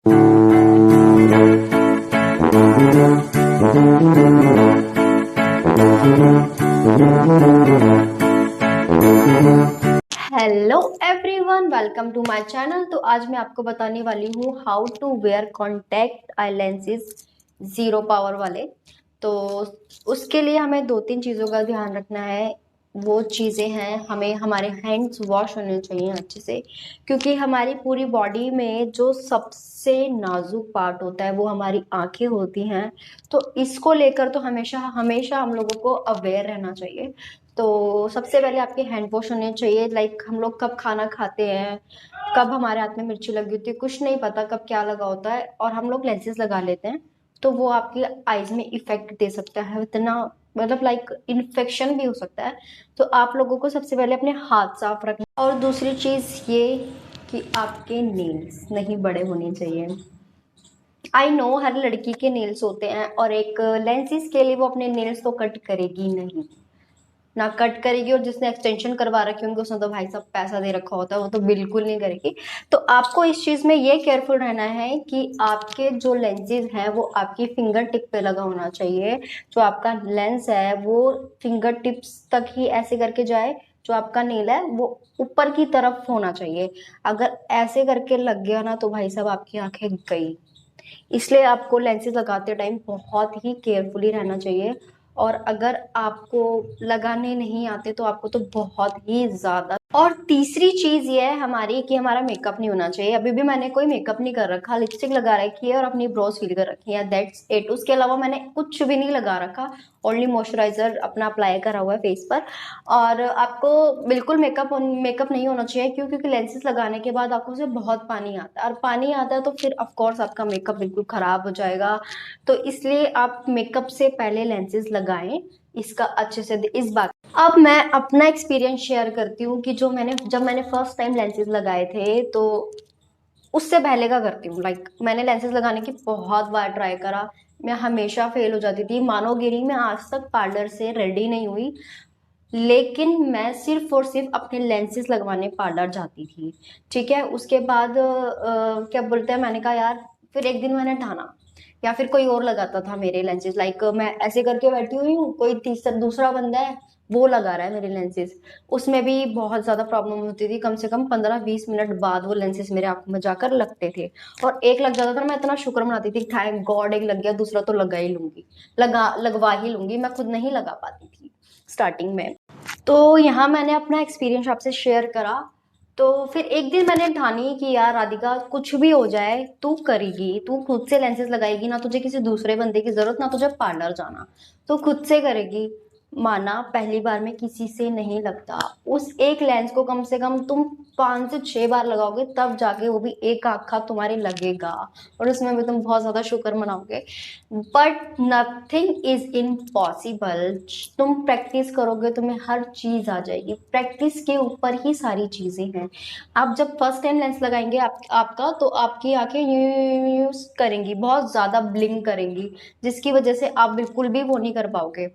Hello everyone, welcome to my channel. तो आज मैं आपको बताने वाली हूँ how to wear contact eye lenses zero power वाले। तो उसके लिए हमें दो तीन चीज़ों का ध्यान रखना है। वो चीज़ें हैं, हमें हमारे हैंड्स वॉश होने चाहिए अच्छे से, क्योंकि हमारी पूरी बॉडी में जो सबसे नाजुक पार्ट होता है वो हमारी आंखें होती हैं। तो इसको लेकर तो हमेशा हमेशा हम लोगों को अवेयर रहना चाहिए। तो सबसे पहले आपके हैंड वॉश होने चाहिए। लाइक हम लोग कब खाना खाते हैं, कब हमारे हाथ में मिर्ची लगी होती है, कुछ नहीं पता कब क्या लगा होता है, और हम लोग लेंसेज लगा लेते हैं। तो वो आपकी आईज में इफेक्ट दे सकता है, इतना मतलब लाइक इन्फेक्शन भी हो सकता है। तो आप लोगों को सबसे पहले अपने हाथ साफ रखना, और दूसरी चीज ये कि आपके नेल्स नहीं बड़े होने चाहिए। आई नो हर लड़की के नेल्स होते हैं, और एक लेंसिस के लिए वो अपने नेल्स तो कट करेगी नहीं, ना कट करेगी। और जिसने एक्सटेंशन करवा रखे होंगे उसने तो भाई साहब पैसा दे रखा होता है, वो तो बिल्कुल नहीं करेगी। तो आपको इस चीज में ये केयरफुल रहना है कि आपके जो लेंसेज हैं वो आपकी फिंगर टिप पे लगा होना चाहिए। जो आपका लेंस है वो फिंगर टिप्स तक ही ऐसे करके जाए, जो आपका नेल है वो ऊपर की तरफ होना चाहिए। अगर ऐसे करके लग गया ना तो भाई साहब आपकी आंखें गई। इसलिए आपको लेंसेज लगाते टाइम बहुत ही केयरफुली रहना चाहिए। और अगर आपको लगाने नहीं आते तो आपको तो बहुत ही ज्यादा। और तीसरी चीज ये है हमारी कि हमारा मेकअप नहीं होना चाहिए। अभी भी मैंने कोई मेकअप नहीं कर रखा, लिपस्टिक लगा रखी है और अपनी ब्रोज फिल कर रखी है, दैट्स इट। उसके अलावा मैंने कुछ भी नहीं लगा रखा। ओनली मॉइस्चराइजर अपना अप्लाई करा हुआ है फेस पर। और आपको बिल्कुल मेकअप मेकअप नहीं होना चाहिए, क्यों? क्योंकि लेंसेज लगाने के बाद आपको से बहुत पानी आता है, और पानी आता है तो फिर ऑफकोर्स आपका मेकअप बिल्कुल खराब हो जाएगा। तो इसलिए आप मेकअप से पहले लेंसेज लगाएं, इसका अच्छे से इस बात। अब मैं अपना एक्सपीरियंस शेयर करती हूँ कि जब मैंने फर्स्ट टाइम लेंसेज लगाए थे, तो उससे पहले का करती हूँ। लाइक मैंने लेंसेज लगाने की बहुत बार ट्राई करा, मैं हमेशा फेल हो जाती थी। मानोगिरी में आज तक पार्लर से रेडी नहीं हुई, लेकिन मैं सिर्फ और सिर्फ अपने लेंसेज लगवाने पार्लर जाती थी। ठीक है, उसके बाद क्या बोलते हैं, मैंने कहा यार, फिर एक दिन मैंने ठाना, या फिर कोई और लगाता था मेरे लेंसेज। लाइक मैं ऐसे करके बैठी हुई हूँ, कोई तीसरा दूसरा बंदा है वो लगा रहा है मेरे लेंसेज। उसमें भी बहुत ज्यादा प्रॉब्लम होती थी, कम से कम 15-20 मिनट बाद वो लेंसेज मेरे आंखों में जाकर लगते थे। और एक लग जाता था, मैं इतना शुक्र मनाती थी, थैंक गॉड एक लग गया, दूसरा तो लगा ही लूंगी, लगवा ही लूंगी। मैं खुद नहीं लगा पाती थी स्टार्टिंग में। तो यहाँ मैंने अपना एक्सपीरियंस आपसे शेयर करा। तो फिर एक दिन मैंने ठानी कि यार राधिका, कुछ भी हो जाए तू करेगी, तू खुद से लेंसेज लगाएगी, ना तुझे किसी दूसरे बंदे की जरूरत, ना तुझे पार्लर जाना, तो खुद से करेगी। माना पहली बार में किसी से नहीं लगता। उस एक लेंस को कम से कम तुम 5 से 6 बार लगाओगे, तब जाके वो भी एक आखा तुम्हारे लगेगा, और उसमें भी तुम बहुत ज्यादा शुक्र मनाओगे। But nothing is impossible. तुम प्रैक्टिस करोगे तुम्हें हर चीज आ जाएगी, प्रैक्टिस के ऊपर ही सारी चीजें हैं। आप जब फर्स्ट टाइम लेंस लगाएंगे आपका, तो आपकी आंखें यूज करेंगी, बहुत ज्यादा ब्लिंक करेंगी, जिसकी वजह से आप बिल्कुल भी वो नहीं कर पाओगे।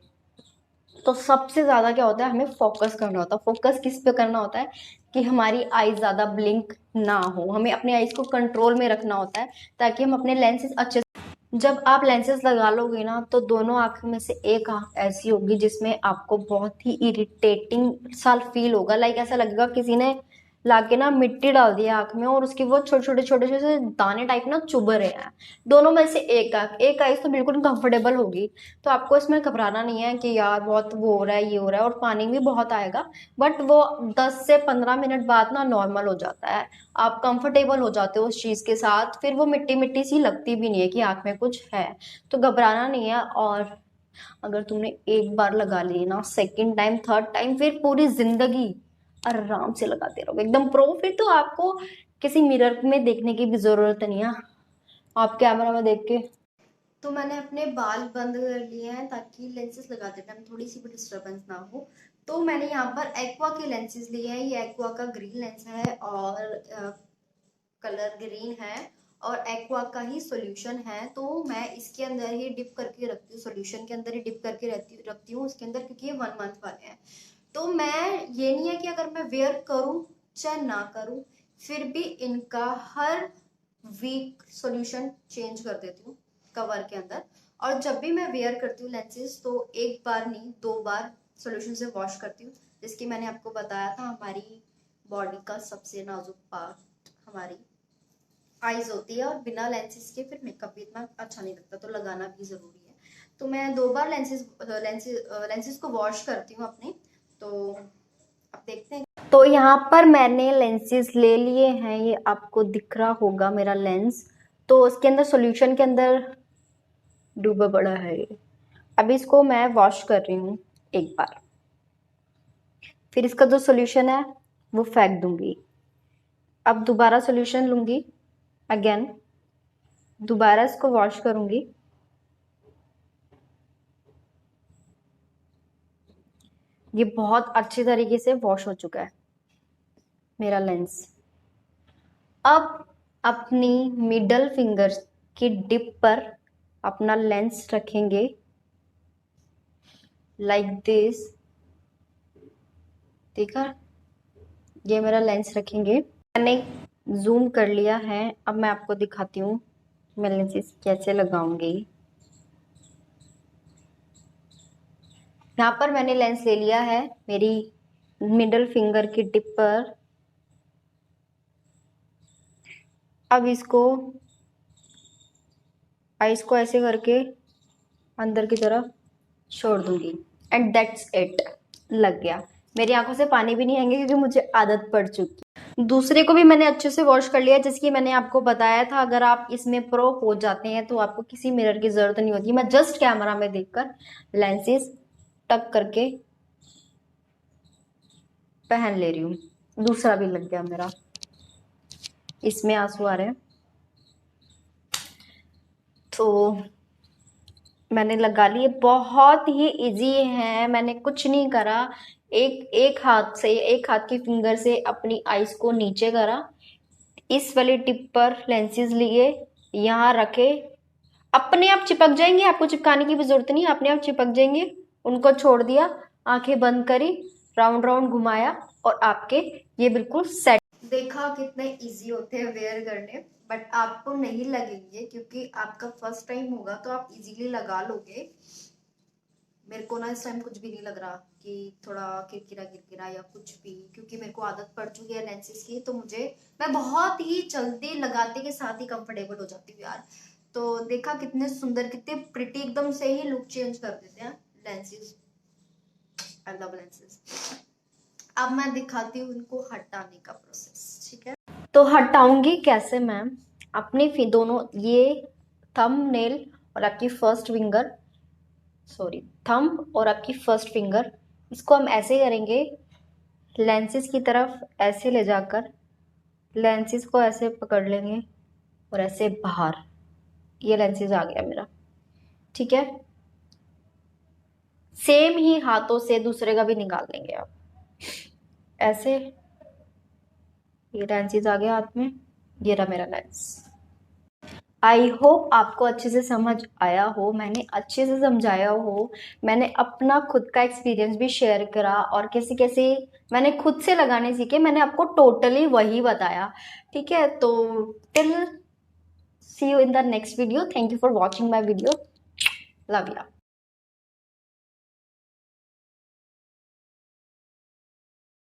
तो सबसे ज्यादा क्या होता है, हमें फोकस करना होता है। फोकस किस पे करना होता है कि हमारी आईज ज्यादा ब्लिंक ना हो, हमें अपने आईज को कंट्रोल में रखना होता है, ताकि हम अपने लेंसेज अच्छे। जब आप लेंसेज लगा लोगे ना, तो दोनों आंखों में से एक आंख ऐसी होगी जिसमें आपको बहुत ही इरिटेटिंग सा फील होगा। लाइक ऐसा लगेगा किसी ने लाके ना मिट्टी डाल दी आंख में, और उसके वो छोटे छोटे छोटे छोटे दाने टाइप ना चुभ रहे हैं। दोनों में से एक आंख, एक आइज तो बिल्कुल कंफर्टेबल होगी। तो आपको इसमें घबराना नहीं है कि यार बहुत वो हो रहा है, ये हो रहा है, और पानी भी बहुत आएगा। बट वो 10 से 15 मिनट बाद ना नॉर्मल हो जाता है, आप कंफर्टेबल हो जाते हो उस चीज के साथ। फिर वो मिट्टी मिट्टी सी लगती भी नहीं है कि आंख में कुछ है। तो घबराना नहीं है। और अगर तुमने एक बार लगा ली ना, सेकंड टाइम थर्ड टाइम फिर पूरी जिंदगी आराम से लगाते रहोगे, एकदम प्रो। फिर तो आपको किसी मिरर में देखने की भी जरूरत नहीं है, आप कैमरा में देख के। तो मैंने अपने बाल बंद कर लिए हैं, ताकि लेंसेज लगाते टाइम थोड़ी सी भी डिस्टरबेंस ना हो। तो मैंने यहाँ पर एक्वा के लेंसेज लिए हैं। ये एक्वा का ग्रीन लेंस है, और कलर ग्रीन है, और एक्वा का ही सॉल्यूशन है। तो मैं इसके अंदर ही डिप करके रखती हूँ, सॉल्यूशन के अंदर ही डिप करके रखती हूँ उसके अंदर, क्योंकि ये 1 मंथ वाले हैं। तो मैं, ये नहीं है कि अगर मैं वेयर करूँ चाहे ना करूँ, फिर भी इनका हर वीक सॉल्यूशन चेंज कर देती हूँ कवर के अंदर। और जब भी मैं वेयर करती हूँ लेंसेज तो एक बार नहीं 2 बार सॉल्यूशन से वॉश करती हूँ। जिसकी मैंने आपको बताया था हमारी बॉडी का सबसे नाजुक पार्ट हमारी आईज होती है, और बिना लेंसेज के फिर मेकअप भी इतना अच्छा नहीं लगता, तो लगाना भी जरूरी है। तो मैं 2 बार लेंसेज को वॉश करती हूँ अपने। तो अब देखते हैं। तो यहाँ पर मैंने लेंसेज ले लिए हैं, ये आपको दिख रहा होगा मेरा लेंस। तो उसके अंदर सॉल्यूशन के अंदर डूबा पड़ा है ये। अब इसको मैं वॉश कर रही हूँ एक बार, फिर इसका जो सॉल्यूशन है वो फेंक दूंगी। अब दोबारा सॉल्यूशन लूंगी, अगेन दोबारा इसको वॉश करूंगी। ये बहुत अच्छी तरीके से वॉश हो चुका है मेरा लेंस। अब अपनी मिडल फिंगर की डिप पर अपना लेंस रखेंगे लाइक दिस। देखा, ये मेरा लेंस रखेंगे। मैंने जूम कर लिया है। अब मैं आपको दिखाती हूँ मैं लेंसेज कैसे लगाऊंगी। यहाँ पर मैंने लेंस ले लिया है मेरी मिडल फिंगर की टिप पर। अब इसको आइस को ऐसे करके अंदर की तरफ छोड़ दूंगी एंड दैट्स इट। लग गया। मेरी आंखों से पानी भी नहीं आएंगे क्योंकि मुझे आदत पड़ चुकी। दूसरे को भी मैंने अच्छे से वॉश कर लिया, जैसे कि मैंने आपको बताया था अगर आप इसमें प्रो हो जाते हैं तो आपको किसी मिरर की जरूरत नहीं होती। मैं जस्ट कैमरा में देखकर लेंसेज टक करके पहन ले रही हूँ। दूसरा भी लग गया मेरा, इसमें आंसू आ रहे हैं। तो मैंने लगा लिए, बहुत ही इजी है, मैंने कुछ नहीं करा। एक हाथ की फिंगर से अपनी आईज को नीचे करा, इस वाली टिप पर लेंसेज लिए, यहाँ रखे, अपने आप चिपक जाएंगे, आपको चिपकाने की भी जरूरत नहीं, अपने आप चिपक जाएंगे। उनको छोड़ दिया, आंखें बंद करी, राउंड राउंड घुमाया और आपके ये बिल्कुल सेट। देखा कितने इजी होते हैं वेयर करने, बट आपको नहीं लगेंगे क्योंकि आपका फर्स्ट टाइम होगा तो आप इजीली लगा लोगे। मेरे को ना इस टाइम कुछ भी नहीं लग रहा कि थोड़ा किरकिरा किरकिरा या कुछ भी, क्योंकि मेरे को आदत पड़ चुकी है लेंसेज की। तो मैं बहुत ही जल्दी लगाते के साथ ही कंफर्टेबल हो जाती हूँ यार। तो देखा कितने सुंदर, कितने प्रिटी, एकदम से ही लुक चेंज कर देते हैं लेंसेज। I love lenses. अब मैं दिखाती हूँ इनको हटाने का प्रोसेस, ठीक है। तो हटाऊंगी कैसे मैम? अपनी दोनों ये थंबनेल और आपकी फर्स्ट फिंगर, सॉरी थंब और आपकी फर्स्ट फिंगर, इसको हम ऐसे करेंगे, लेंसेज की तरफ ऐसे ले जाकर लेंसेज को ऐसे पकड़ लेंगे और ऐसे बाहर। ये लेंसेज आ गया मेरा, ठीक है। सेम ही हाथों से दूसरे का भी निकाल लेंगे आप ऐसे। ये लेंसेज आ गया हाथ में, ये रहा मेरा लेंस। आई होप आपको अच्छे से समझ आया हो, मैंने अच्छे से समझाया हो, मैंने अपना खुद का एक्सपीरियंस भी शेयर करा और कैसे कैसे मैंने खुद से लगाने सीखे, मैंने आपको टोटली वही बताया, ठीक है। तो till see you in the next video. Thank you for watching my video. Love you.